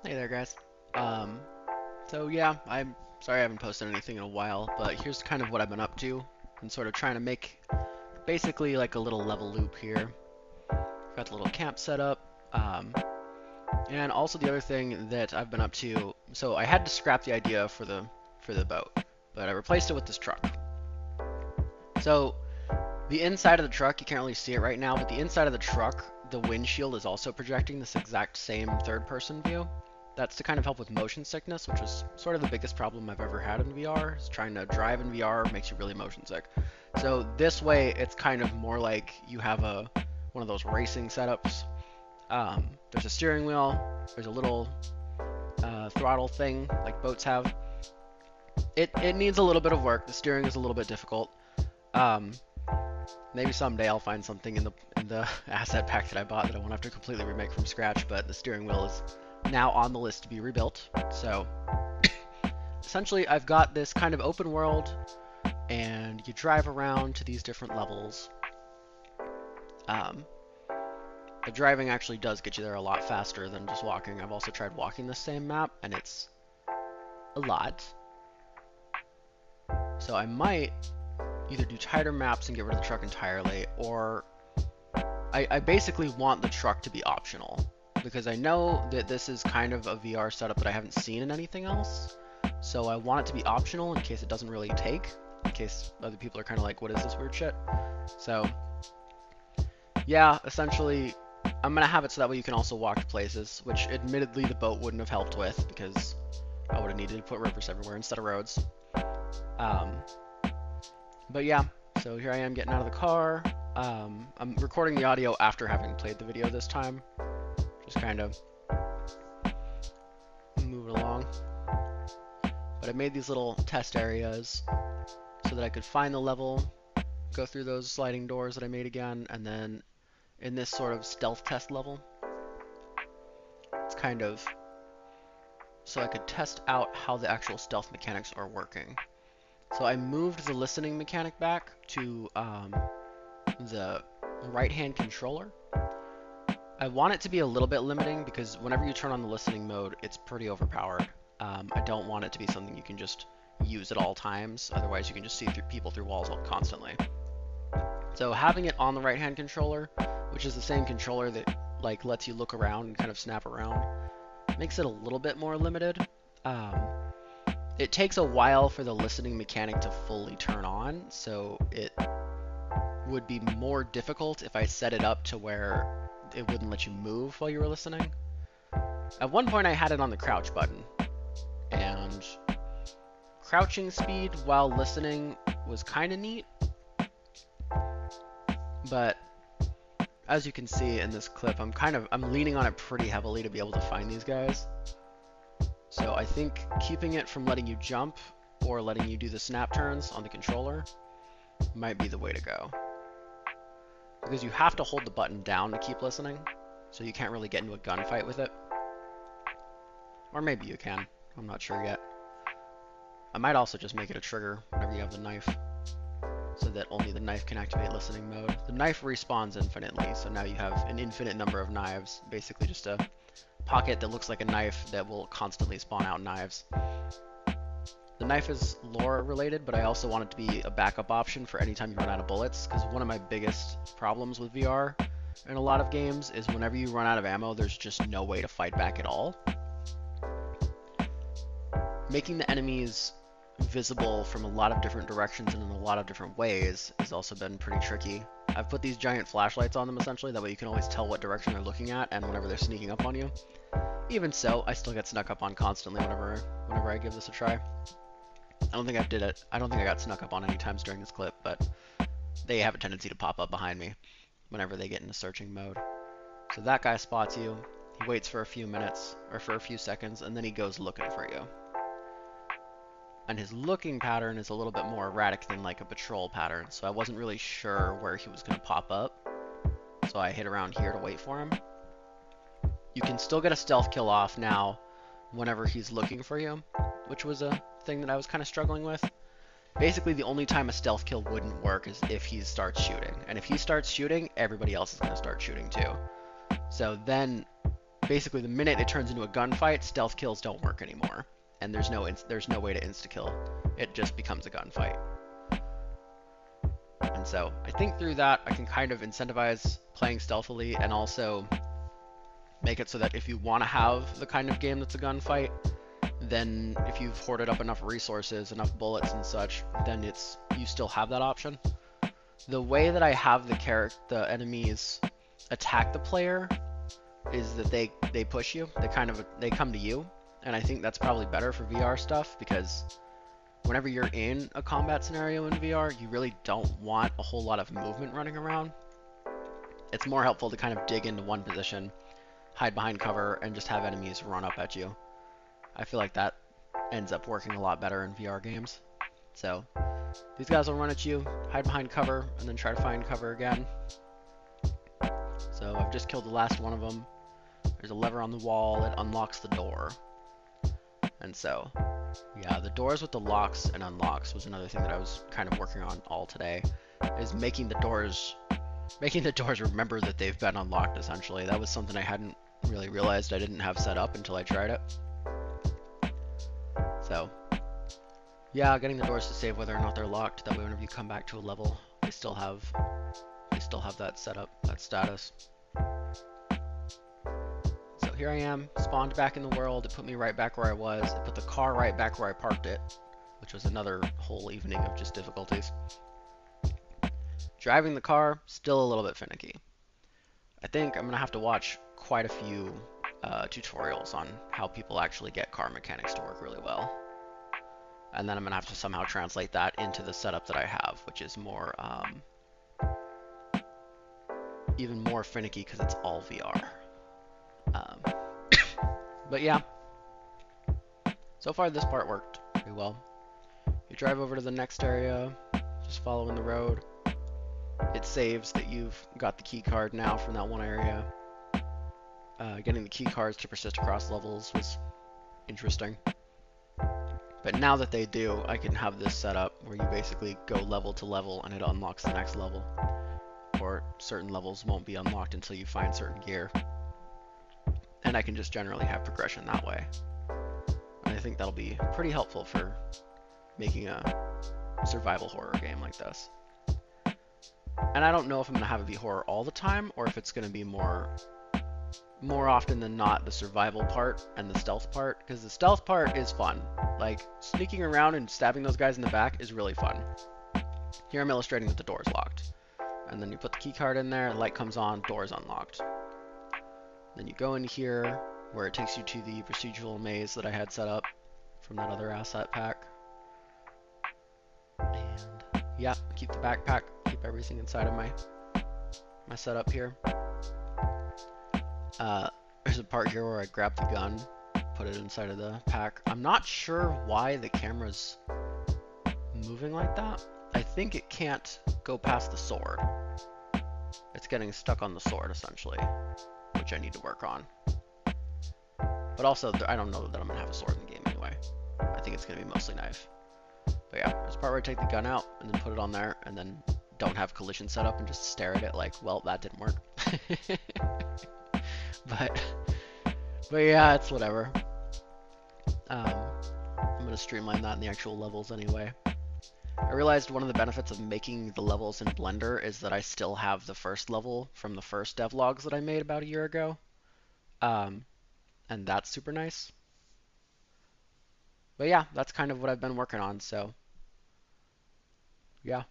Hey there, guys. So yeah, I'm sorry I haven't posted anything in a while, but here's kind of what I've been up to and sort of trying to make basically like a little level loop here. Got the little camp set up. And also the other thing that I've been up to, so I had to scrap the idea for the boat, but I replaced it with this truck. So the inside of the truck, you can't really see it right now, but the inside of the truck, the windshield is also projecting this exact same third-person view. That's to kind of help with motion sickness, which was sort of the biggest problem I've ever had in VR, is trying to drive in VR makes you really motion sick. So this way, it's kind of more like you have one of those racing setups. There's a steering wheel, there's a little throttle thing like boats have. It needs a little bit of work. The steering is a little bit difficult. Maybe someday I'll find something in the asset pack that I bought that I won't have to completely remake from scratch, but the steering wheel is now on the list to be rebuilt. So essentially I've got this kind of open world and you drive around to these different levels. The driving actually does get you there a lot faster than just walking. I've also tried walking the same map and it's a lot. So I might either do tighter maps and get rid of the truck entirely, or I basically want the truck to be optional, because I know that this is kind of a VR setup that I haven't seen in anything else, so I want it to be optional in case it doesn't really take, in case other people are kind of like, what is this weird shit? So yeah, essentially I'm gonna have it so that way you can also walk to places, which admittedly the boat wouldn't have helped with, because I would have needed to put rivers everywhere instead of roads. But yeah, so here I am getting out of the car. I'm recording the audio after having played the video this time. Just kind of moving along. But I made these little test areas so that I could find the level, go through those sliding doors that I made again, and then in this sort of stealth test level, it's kind of so I could test out how the actual stealth mechanics are working. So I moved the listening mechanic back to the right-hand controller. I want it to be a little bit limiting because whenever you turn on the listening mode, it's pretty overpowered. I don't want it to be something you can just use at all times, otherwise you can just see people through walls constantly. So having it on the right-hand controller, which is the same controller that like lets you look around and kind of snap around, makes it a little bit more limited. It takes a while for the listening mechanic to fully turn on, so it would be more difficult if I set it up to where it wouldn't let you move while you were listening. At one point I had it on the crouch button, and crouching speed while listening was kind of neat, but as you can see in this clip, I'm leaning on it pretty heavily to be able to find these guys. So I think keeping it from letting you jump or letting you do the snap turns on the controller might be the way to go. Because you have to hold the button down to keep listening, so you can't really get into a gunfight with it. Or maybe you can, I'm not sure yet. I might also just make it a trigger whenever you have the knife, so that only the knife can activate listening mode. The knife respawns infinitely, so now you have an infinite number of knives, basically just a pocket that looks like a knife that will constantly spawn out knives. The knife is lore related, but I also want it to be a backup option for anytime you run out of bullets, because one of my biggest problems with VR in a lot of games is whenever you run out of ammo, there's just no way to fight back at all. Making the enemies visible from a lot of different directions and in a lot of different ways has also been pretty tricky. I've put these giant flashlights on them essentially, that way you can always tell what direction they're looking at and whenever they're sneaking up on you. Even so, I still get snuck up on constantly whenever I give this a try. I don't think I got snuck up on any times during this clip, but they have a tendency to pop up behind me whenever they get into searching mode. So that guy spots you, he waits for a few minutes, or for a few seconds, and then he goes looking for you. And his looking pattern is a little bit more erratic than like a patrol pattern, so I wasn't really sure where he was going to pop up. So I hid around here to wait for him. You can still get a stealth kill off now whenever he's looking for you, which was a thing that I was kind of struggling with. Basically, the only time a stealth kill wouldn't work is if he starts shooting. And if he starts shooting, everybody else is going to start shooting too. So then basically the minute it turns into a gunfight, stealth kills don't work anymore, and there's no way to insta kill. It just becomes a gunfight. And so I think through that I can kind of incentivize playing stealthily, and also make it so that if you want to have the kind of game that's a gunfight, then if you've hoarded up enough resources, enough bullets and such, then you still have that option. The way that I have the enemies attack the player is that they push you. They come to you, and I think that's probably better for VR stuff, because whenever you're in a combat scenario in VR, you really don't want a whole lot of movement running around. It's more helpful to kind of dig into one position, hide behind cover, and just have enemies run up at you. I feel like that ends up working a lot better in VR games. So these guys will run at you, hide behind cover, and then try to find cover again. So I've just killed the last one of them. There's a lever on the wall that unlocks the door. And so, yeah, the doors with the locks and unlocks was another thing that I was kind of working on all today, is making the doors remember that they've been unlocked, essentially. That was something I hadn't really realized I didn't have set up until I tried it. So, yeah, getting the doors to save whether or not they're locked. That way, whenever you come back to a level, they still have that setup, that status. So here I am, spawned back in the world. It put me right back where I was. It put the car right back where I parked it, which was another whole evening of just difficulties. Driving the car, still a little bit finicky. I think I'm gonna have to watch quite a few tutorials on how people actually get car mechanics to work really well. And then I'm gonna have to somehow translate that into the setup that I have, which is more, even more finicky because it's all VR. But yeah, so far this part worked pretty well. You drive over to the next area, just following the road. It saves that you've got the key card now from that one area. Getting the key cards to persist across levels was interesting. But now that they do, I can have this set up where you basically go level to level and it unlocks the next level. Or certain levels won't be unlocked until you find certain gear. And I can just generally have progression that way. And I think that'll be pretty helpful for making a survival horror game like this. And I don't know if I'm going to have it be horror all the time, or if it's going to be more often than not the survival part and the stealth part, because the stealth part is fun. Like, sneaking around and stabbing those guys in the back is really fun. Here I'm illustrating that the door is locked. And then you put the key card in there, light comes on, door is unlocked. Then you go into here, where it takes you to the procedural maze that I had set up from that other asset pack. And yeah, keep the backpack, keep everything inside of my setup here. There's a part here where I grab the gun, put it inside of the pack. I'm not sure why the camera's moving like that. I think it can't go past the sword. It's getting stuck on the sword, essentially, which I need to work on. But also, I don't know that I'm going to have a sword in the game anyway. I think it's going to be mostly knife. But yeah, there's a part where I take the gun out and then put it on there, and then don't have collision set up and just stare at it like, well, that didn't work. But yeah, it's whatever. I'm going to streamline that in the actual levels anyway. I realized one of the benefits of making the levels in Blender is that I still have the first level from the first devlogs that I made about a year ago. And that's super nice. But yeah, that's kind of what I've been working on, so yeah.